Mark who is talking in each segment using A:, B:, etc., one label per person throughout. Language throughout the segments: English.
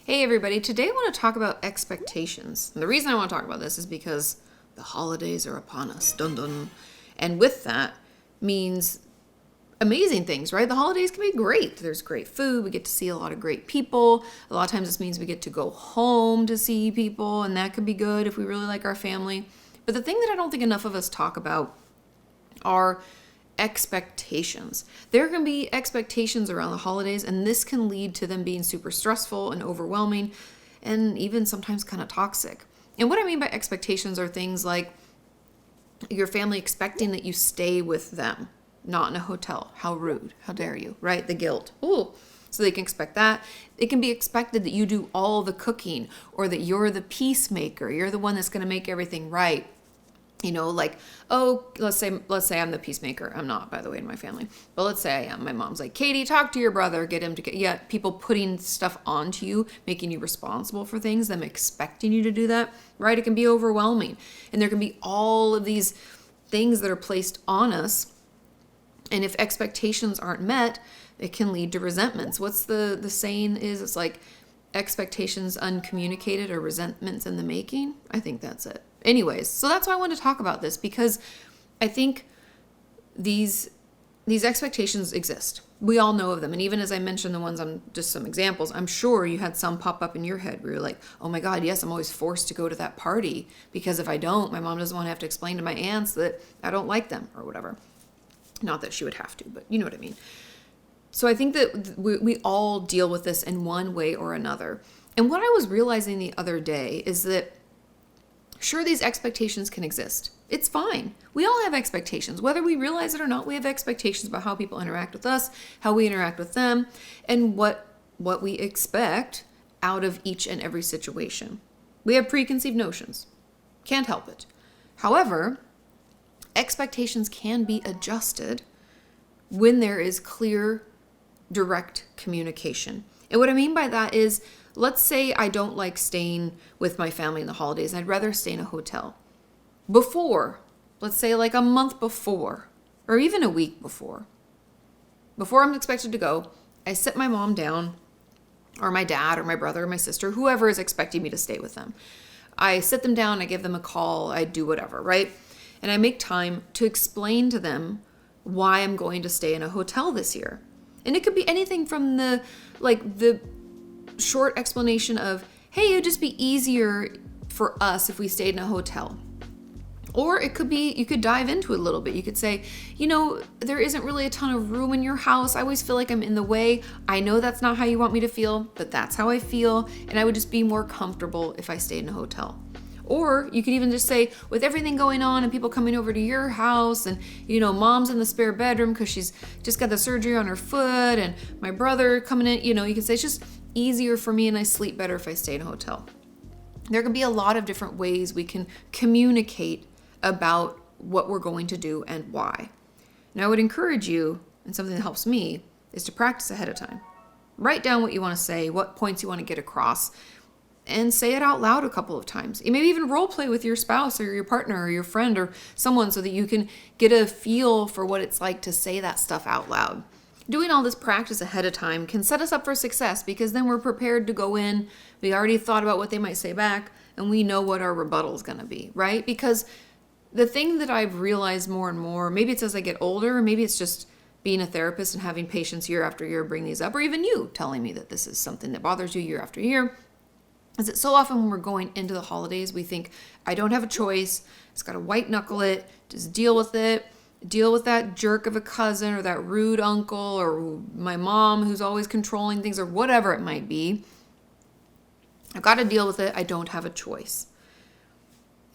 A: Hey everybody, today I want to talk about expectations. And the reason I want to talk about this is because the holidays are upon us. Dun dun. And with that means amazing things, right? The holidays can be great. There's great food. We get to see a lot of great people. A lot of times this means we get to go home to see people, and that could be good if we really like our family. But the thing that I don't think enough of us talk about are expectations. There can be expectations around the holidays, and this can lead to them being super stressful and overwhelming and even sometimes kind of toxic. And what I mean by expectations are things like your family expecting that you stay with them, not in a hotel. How rude. How dare you, right? The guilt. Ooh. So they can expect that. It can be expected that you do all the cooking or that you're the peacemaker. You're the one that's going to make everything right. You know, like, oh, let's say I'm the peacemaker. I'm not, by the way, in my family. But let's say I am. My mom's like, Katie, talk to your brother, get him to get, yeah, people putting stuff onto you, making you responsible for things, them expecting you to do that, right? It can be overwhelming. And there can be all of these things that are placed on us. And if expectations aren't met, it can lead to resentments. What's the saying is, it's like expectations uncommunicated or resentments in the making. I think that's it. Anyways, so that's why I wanted to talk about this, because I think these expectations exist. We all know of them. And even as I mentioned the ones on just some examples, I'm sure you had some pop up in your head where you're like, oh my God, yes, I'm always forced to go to that party because if I don't, my mom doesn't want to have to explain to my aunts that I don't like them or whatever. Not that she would have to, but you know what I mean. So I think that we all deal with this in one way or another. And what I was realizing the other day is that sure, these expectations can exist. It's fine. We all have expectations. Whether we realize it or not, we have expectations about how people interact with us, how we interact with them, and what we expect out of each and every situation. We have preconceived notions. Can't help it. However, expectations can be adjusted when there is clear, direct communication. And what I mean by that is, let's say I don't like staying with my family in the holidays. I'd rather stay in a hotel. Before, let's say like a month before, or even a week before I'm expected to go, I sit my mom down, or my dad, or my brother, or my sister, whoever is expecting me to stay with them. I sit them down, I give them a call, I do whatever, right? And I make time to explain to them why I'm going to stay in a hotel this year. And it could be anything from the short explanation of, hey, it'd just be easier for us if we stayed in a hotel. Or it could be, you could dive into it a little bit. You could say, there isn't really a ton of room in your house. I always feel like I'm in the way. I know that's not how you want me to feel, but that's how I feel. And I would just be more comfortable if I stayed in a hotel. Or you could even just say, with everything going on and people coming over to your house and, mom's in the spare bedroom because she's just got the surgery on her foot and my brother coming in, you can say it's just easier for me and I sleep better if I stay in a hotel. There can be a lot of different ways we can communicate about what we're going to do and why. And I would encourage you, and something that helps me, is to practice ahead of time. Write down what you want to say, what points you want to get across, and say it out loud a couple of times. You maybe even role play with your spouse or your partner or your friend or someone so that you can get a feel for what it's like to say that stuff out loud. Doing all this practice ahead of time can set us up for success because then we're prepared to go in. We already thought about what they might say back and we know what our rebuttal is going to be, right? Because the thing that I've realized more and more, maybe it's as I get older, maybe it's just being a therapist and having patients year after year bring these up, or even you telling me that this is something that bothers you year after year, is that so often when we're going into the holidays, we think, I don't have a choice. It's got to white knuckle it. Just deal with it. Deal with that jerk of a cousin or that rude uncle or my mom who's always controlling things or whatever it might be. I've got to deal with it. I don't have a choice.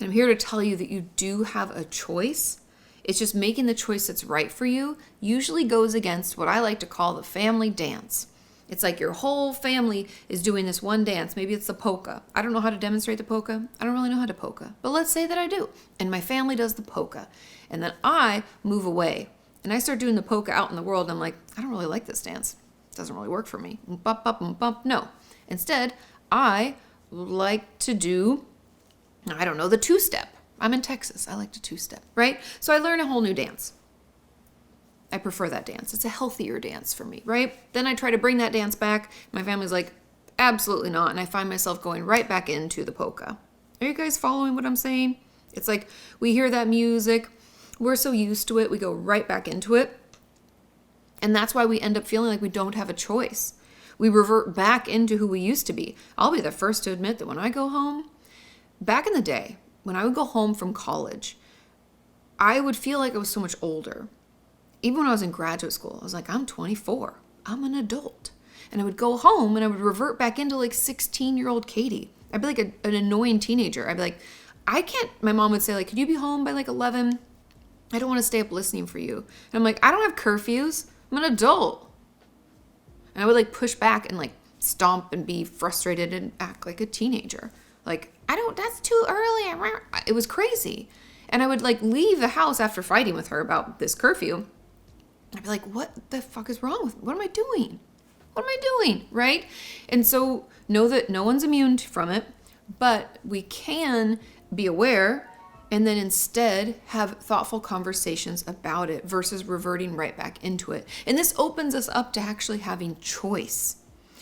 A: And I'm here to tell you that you do have a choice. It's just making the choice that's right for you usually goes against what I like to call the family dance. It's like your whole family is doing this one dance. Maybe it's the polka. I don't know how to demonstrate the polka. I don't really know how to polka. But let's say that I do. And my family does the polka. And then I move away. And I start doing the polka out in the world. And I'm like, I don't really like this dance. It doesn't really work for me. Bump, bump, bump. No. Instead, I like to do, I don't know, the two-step. I'm in Texas. I like to two-step, right? So I learn a whole new dance. I prefer that dance. It's a healthier dance for me, right? Then I try to bring that dance back. My family's like, absolutely not. And I find myself going right back into the polka. Are you guys following what I'm saying? It's like we hear that music, we're so used to it, we go right back into it. And that's why we end up feeling like we don't have a choice. We revert back into who we used to be. I'll be the first to admit that when I go home, back in the day, when I would go home from college, I would feel like I was so much older. Even when I was in graduate school, I was like, I'm 24. I'm an adult. And I would go home and I would revert back into like 16-year-old Katie. I'd be like an annoying teenager. I'd be like, I can't, my mom would say like, could you be home by like 11? I don't want to stay up listening for you. And I'm like, I don't have curfews. I'm an adult. And I would like push back and like stomp and be frustrated and act like a teenager. Like, that's too early. It was crazy. And I would like leave the house after fighting with her about this curfew. I'd be like, what the fuck is wrong with me? What am I doing? What am I doing? Right? And so know that no one's immune from it, but we can be aware and then instead have thoughtful conversations about it versus reverting right back into it. And this opens us up to actually having choice.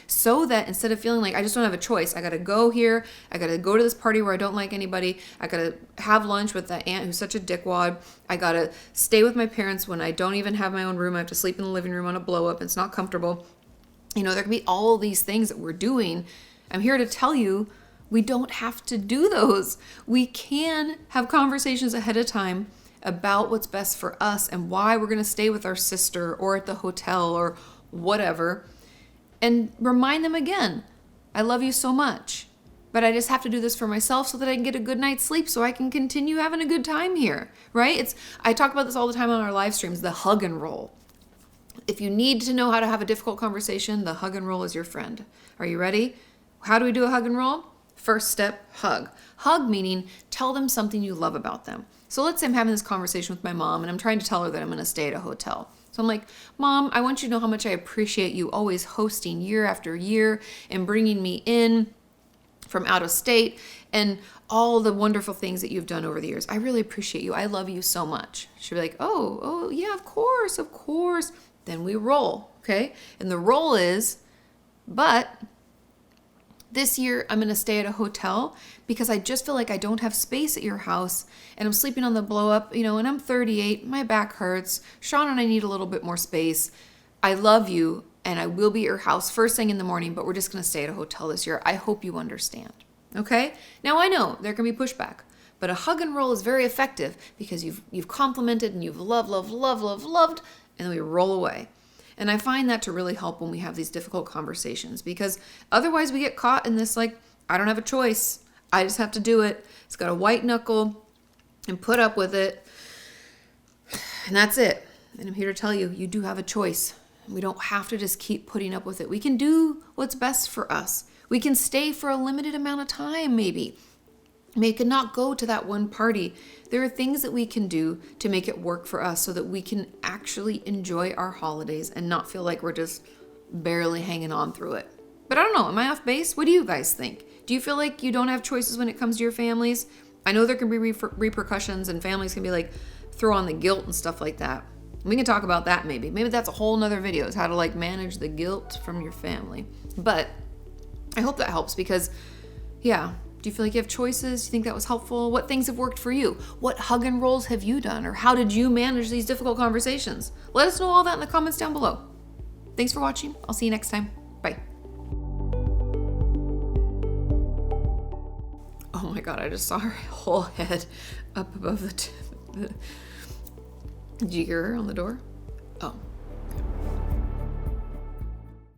A: So that instead of feeling like I just don't have a choice, I got to go here, I got to go to this party where I don't like anybody, I got to have lunch with that aunt who's such a dickwad, I got to stay with my parents when I don't even have my own room, I have to sleep in the living room on a blow up, it's not comfortable. You know, there can be all these things that we're doing. I'm here to tell you, we don't have to do those. We can have conversations ahead of time about what's best for us and why we're going to stay with our sister or at the hotel or whatever. And remind them again, I love you so much, but I just have to do this for myself so that I can get a good night's sleep so I can continue having a good time here, right? I talk about this all the time on our live streams, the hug and roll. If you need to know how to have a difficult conversation, the hug and roll is your friend. Are you ready? How do we do a hug and roll? First step, hug. Hug meaning tell them something you love about them. So let's say I'm having this conversation with my mom and I'm trying to tell her that I'm going to stay at a hotel. So I'm like, Mom, I want you to know how much I appreciate you always hosting year after year and bringing me in from out of state and all the wonderful things that you've done over the years. I really appreciate you. I love you so much. She'll be like, oh, yeah, of course. Then we roll, okay? And the roll is, but this year I'm going to stay at a hotel because I just feel like I don't have space at your house and I'm sleeping on the blow up, and I'm 38, my back hurts. Sean and I need a little bit more space. I love you and I will be at your house first thing in the morning, but we're just going to stay at a hotel this year. I hope you understand. Okay? Now I know there can be pushback, but a hug and roll is very effective because you've complimented and you've loved, and then we roll away. And I find that to really help when we have these difficult conversations because otherwise we get caught in this like, I don't have a choice. I just have to do it. It's got a white knuckle and put up with it. And that's it. And I'm here to tell you, you do have a choice. We don't have to just keep putting up with it. We can do what's best for us. We can stay for a limited amount of time maybe. Make it not go to that one party. There are things that we can do to make it work for us so that we can actually enjoy our holidays and not feel like we're just barely hanging on through it. But I don't know, am I off base? What do you guys think? Do you feel like you don't have choices when it comes to your families? I know there can be repercussions and families can be like throw on the guilt and stuff like that. We can talk about that maybe. Maybe that's a whole nother video is how to like manage the guilt from your family. But I hope that helps because yeah, do you feel like you have choices? Do you think that was helpful? What things have worked for you? What hug and rolls have you done? Or how did you manage these difficult conversations? Let us know all that in the comments down below. Thanks for watching. I'll see you next time. Bye. Oh my God, I just saw her whole head up above the... Did you hear her on the door? Oh.